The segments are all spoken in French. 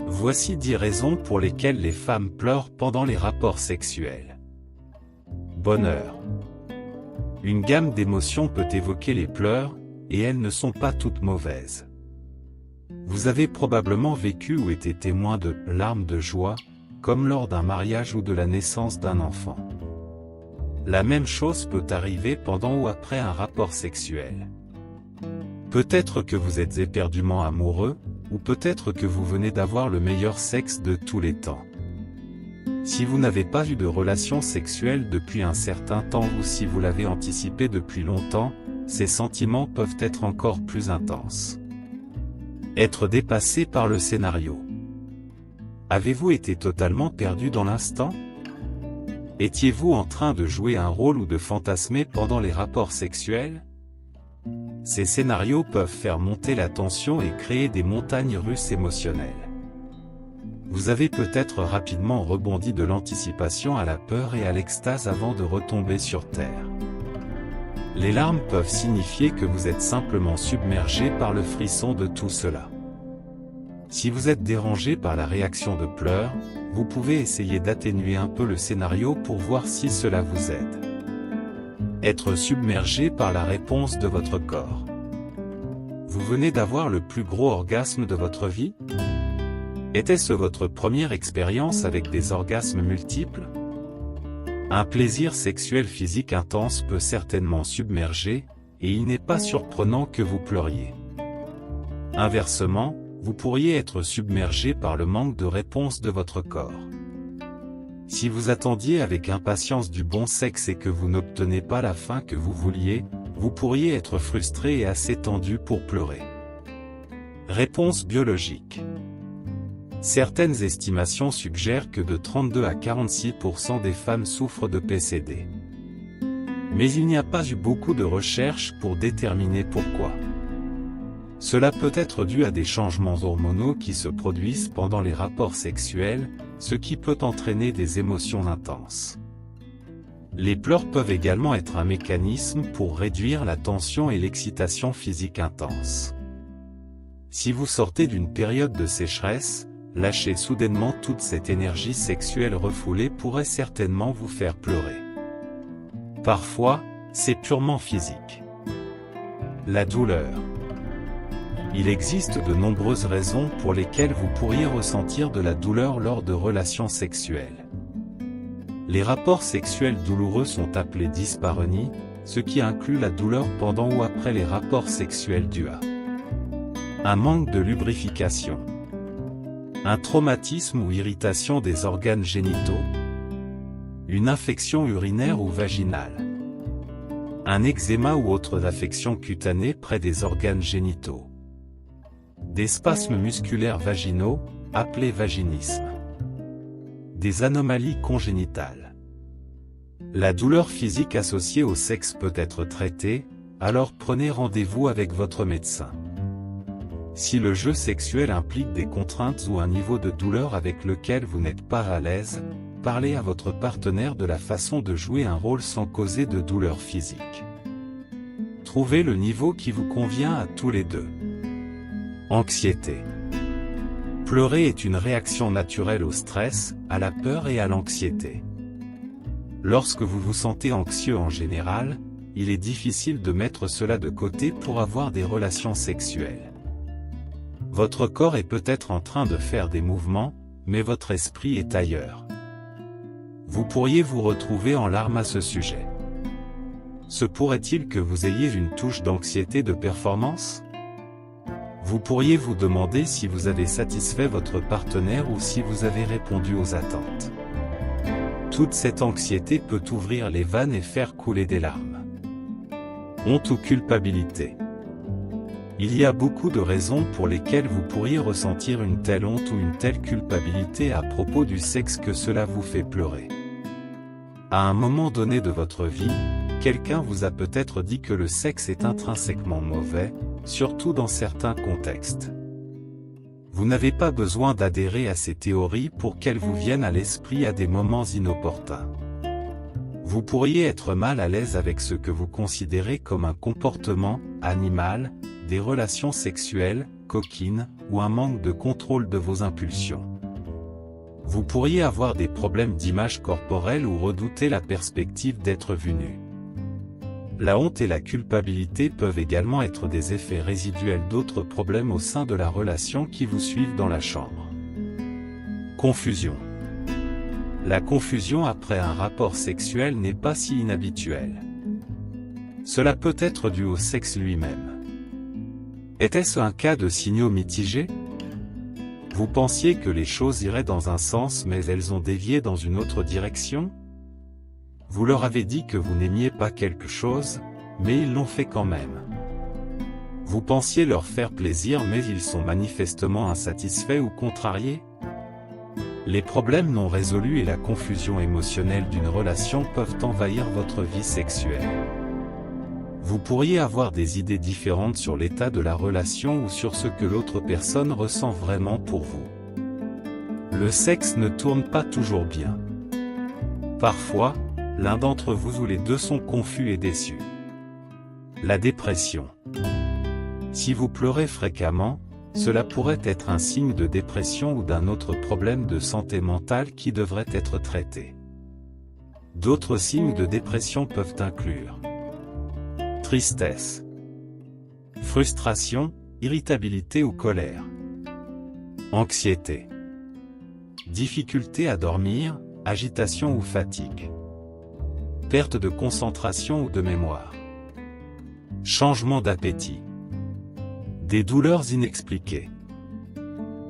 Voici 10 raisons pour lesquelles les femmes pleurent pendant les rapports sexuels. Bonheur. Une gamme d'émotions peut évoquer les pleurs, et elles ne sont pas toutes mauvaises. Vous avez probablement vécu ou été témoin de larmes de joie, comme lors d'un mariage ou de la naissance d'un enfant. La même chose peut arriver pendant ou après un rapport sexuel. Peut-être que vous êtes éperdument amoureux, ou peut-être que vous venez d'avoir le meilleur sexe de tous les temps. Si vous n'avez pas eu de relation sexuelle depuis un certain temps ou si vous l'avez anticipé depuis longtemps, ces sentiments peuvent être encore plus intenses. Être dépassé par le scénario. Avez-vous été totalement perdu dans l'instant? Étiez-vous en train de jouer un rôle ou de fantasmer pendant les rapports sexuels? Ces scénarios peuvent faire monter la tension et créer des montagnes russes émotionnelles. Vous avez peut-être rapidement rebondi de l'anticipation à la peur et à l'extase avant de retomber sur terre. Les larmes peuvent signifier que vous êtes simplement submergé par le frisson de tout cela. Si vous êtes dérangé par la réaction de pleurs, vous pouvez essayer d'atténuer un peu le scénario pour voir si cela vous aide. Être submergé par la réponse de votre corps. Vous venez d'avoir le plus gros orgasme de votre vie? Était-ce votre première expérience avec des orgasmes multiples? Un plaisir sexuel physique intense peut certainement submerger, et il n'est pas surprenant que vous pleuriez. Inversement, vous pourriez être submergé par le manque de réponse de votre corps. Si vous attendiez avec impatience du bon sexe et que vous n'obtenez pas la fin que vous vouliez, vous pourriez être frustré et assez tendu pour pleurer. Réponse biologique. Certaines estimations suggèrent que de 32 à 46% des femmes souffrent de PCD. Mais il n'y a pas eu beaucoup de recherches pour déterminer pourquoi. Cela peut être dû à des changements hormonaux qui se produisent pendant les rapports sexuels, ce qui peut entraîner des émotions intenses. Les pleurs peuvent également être un mécanisme pour réduire la tension et l'excitation physique intense. Si vous sortez d'une période de sécheresse, lâcher soudainement toute cette énergie sexuelle refoulée pourrait certainement vous faire pleurer. Parfois, c'est purement physique. La douleur. Il existe de nombreuses raisons pour lesquelles vous pourriez ressentir de la douleur lors de relations sexuelles. Les rapports sexuels douloureux sont appelés dyspareunie, ce qui inclut la douleur pendant ou après les rapports sexuels dus à un manque de lubrification, un traumatisme ou irritation des organes génitaux, une infection urinaire ou vaginale, un eczéma ou autre affection cutanée près des organes génitaux, des spasmes musculaires vaginaux, appelés vaginismes, des anomalies congénitales. La douleur physique associée au sexe peut être traitée, alors prenez rendez-vous avec votre médecin. Si le jeu sexuel implique des contraintes ou un niveau de douleur avec lequel vous n'êtes pas à l'aise, parlez à votre partenaire de la façon de jouer un rôle sans causer de douleur physique. Trouvez le niveau qui vous convient à tous les deux. Anxiété. Pleurer est une réaction naturelle au stress, à la peur et à l'anxiété. Lorsque vous vous sentez anxieux en général, il est difficile de mettre cela de côté pour avoir des relations sexuelles. Votre corps est peut-être en train de faire des mouvements, mais votre esprit est ailleurs. Vous pourriez vous retrouver en larmes à ce sujet. Se pourrait-il que vous ayez une touche d'anxiété de performance? Vous pourriez vous demander si vous avez satisfait votre partenaire ou si vous avez répondu aux attentes. Toute cette anxiété peut ouvrir les vannes et faire couler des larmes. Honte ou culpabilité. Il y a beaucoup de raisons pour lesquelles vous pourriez ressentir une telle honte ou une telle culpabilité à propos du sexe que cela vous fait pleurer. À un moment donné de votre vie, quelqu'un vous a peut-être dit que le sexe est intrinsèquement mauvais, surtout dans certains contextes. Vous n'avez pas besoin d'adhérer à ces théories pour qu'elles vous viennent à l'esprit à des moments inopportuns. Vous pourriez être mal à l'aise avec ce que vous considérez comme un comportement animal, des relations sexuelles, coquine, ou un manque de contrôle de vos impulsions. Vous pourriez avoir des problèmes d'image corporelle ou redouter la perspective d'être vu nu. La honte et la culpabilité peuvent également être des effets résiduels d'autres problèmes au sein de la relation qui vous suivent dans la chambre. Confusion. La confusion après un rapport sexuel n'est pas si inhabituelle. Cela peut être dû au sexe lui-même. Était-ce un cas de signaux mitigés? Vous pensiez que les choses iraient dans un sens mais elles ont dévié dans une autre direction? Vous leur avez dit que vous n'aimiez pas quelque chose, mais ils l'ont fait quand même. Vous pensiez leur faire plaisir mais ils sont manifestement insatisfaits ou contrariés? Les problèmes non résolus et la confusion émotionnelle d'une relation peuvent envahir votre vie sexuelle. Vous pourriez avoir des idées différentes sur l'état de la relation ou sur ce que l'autre personne ressent vraiment pour vous. Le sexe ne tourne pas toujours bien. Parfois, l'un d'entre vous ou les deux sont confus et déçus. La dépression. Si vous pleurez fréquemment, cela pourrait être un signe de dépression ou d'un autre problème de santé mentale qui devrait être traité. D'autres signes de dépression peuvent inclure tristesse, frustration, irritabilité ou colère, anxiété, difficulté à dormir, agitation ou fatigue, perte de concentration ou de mémoire, changement d'appétit, des douleurs inexpliquées,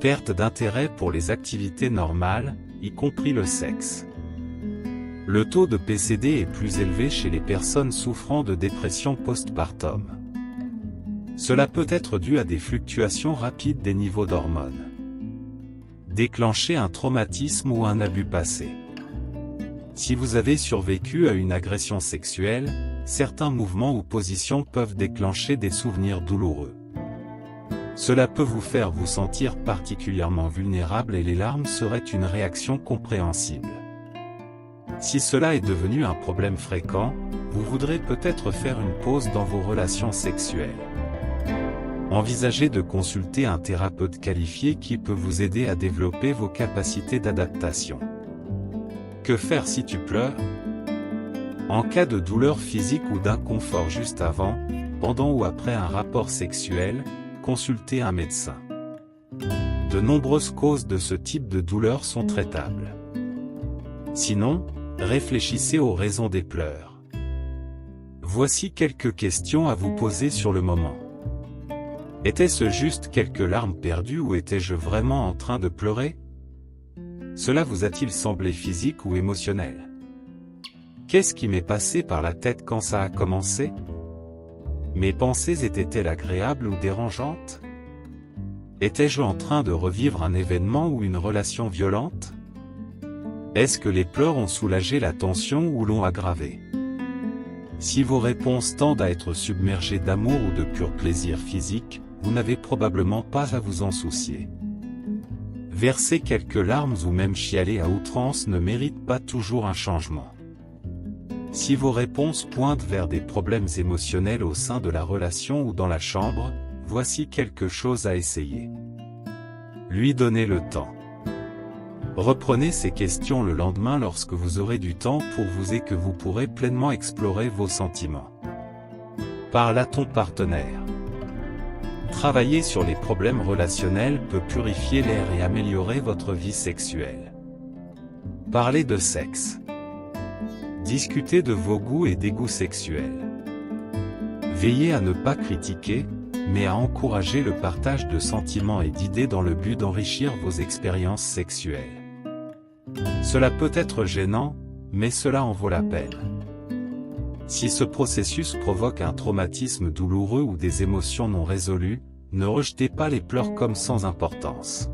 perte d'intérêt pour les activités normales, y compris le sexe. Le taux de PCD est plus élevé chez les personnes souffrant de dépression postpartum. Cela peut être dû à des fluctuations rapides des niveaux d'hormones. Déclencher un traumatisme ou un abus passé. Si vous avez survécu à une agression sexuelle, certains mouvements ou positions peuvent déclencher des souvenirs douloureux. Cela peut vous faire vous sentir particulièrement vulnérable et les larmes seraient une réaction compréhensible. Si cela est devenu un problème fréquent, vous voudrez peut-être faire une pause dans vos relations sexuelles. Envisagez de consulter un thérapeute qualifié qui peut vous aider à développer vos capacités d'adaptation. Que faire si tu pleures? En cas de douleur physique ou d'inconfort juste avant, pendant ou après un rapport sexuel, consultez un médecin. De nombreuses causes de ce type de douleur sont traitables. Sinon, réfléchissez aux raisons des pleurs. Voici quelques questions à vous poser sur le moment. Était-ce juste quelques larmes perdues ou étais-je vraiment en train de pleurer? Cela vous a-t-il semblé physique ou émotionnel? Qu'est-ce qui m'est passé par la tête quand ça a commencé? Mes pensées étaient-elles agréables ou dérangeantes? Étais-je en train de revivre un événement ou une relation violente? Est-ce que les pleurs ont soulagé la tension ou l'ont aggravée? Si vos réponses tendent à être submergées d'amour ou de pur plaisir physique, vous n'avez probablement pas à vous en soucier. Verser quelques larmes ou même chialer à outrance ne mérite pas toujours un changement. Si vos réponses pointent vers des problèmes émotionnels au sein de la relation ou dans la chambre, voici quelque chose à essayer. Lui donner le temps. Reprenez ces questions le lendemain lorsque vous aurez du temps pour vous et que vous pourrez pleinement explorer vos sentiments. Parle à ton partenaire. Travailler sur les problèmes relationnels peut purifier l'air et améliorer votre vie sexuelle. Parlez de sexe. Discutez de vos goûts et dégoûts sexuels. Veillez à ne pas critiquer, mais à encourager le partage de sentiments et d'idées dans le but d'enrichir vos expériences sexuelles. Cela peut être gênant, mais cela en vaut la peine. Si ce processus provoque un traumatisme douloureux ou des émotions non résolues, ne rejetez pas les pleurs comme sans importance.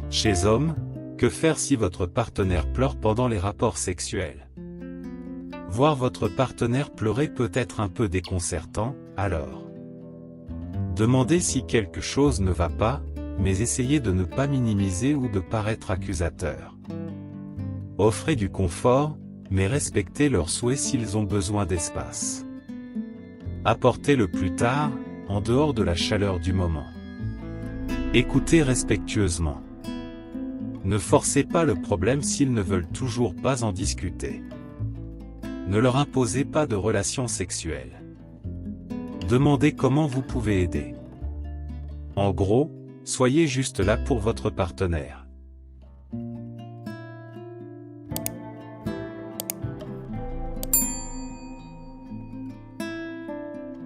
Chez hommes, que faire si votre partenaire pleure pendant les rapports sexuels? Voir votre partenaire pleurer peut être un peu déconcertant, alors demandez si quelque chose ne va pas, mais essayez de ne pas minimiser ou de paraître accusateur. Offrez du confort, mais respectez leurs souhaits s'ils ont besoin d'espace. Apportez-le plus tard, en dehors de la chaleur du moment. Écoutez respectueusement. Ne forcez pas le problème s'ils ne veulent toujours pas en discuter. Ne leur imposez pas de relations sexuelles. Demandez comment vous pouvez aider. En gros, soyez juste là pour votre partenaire.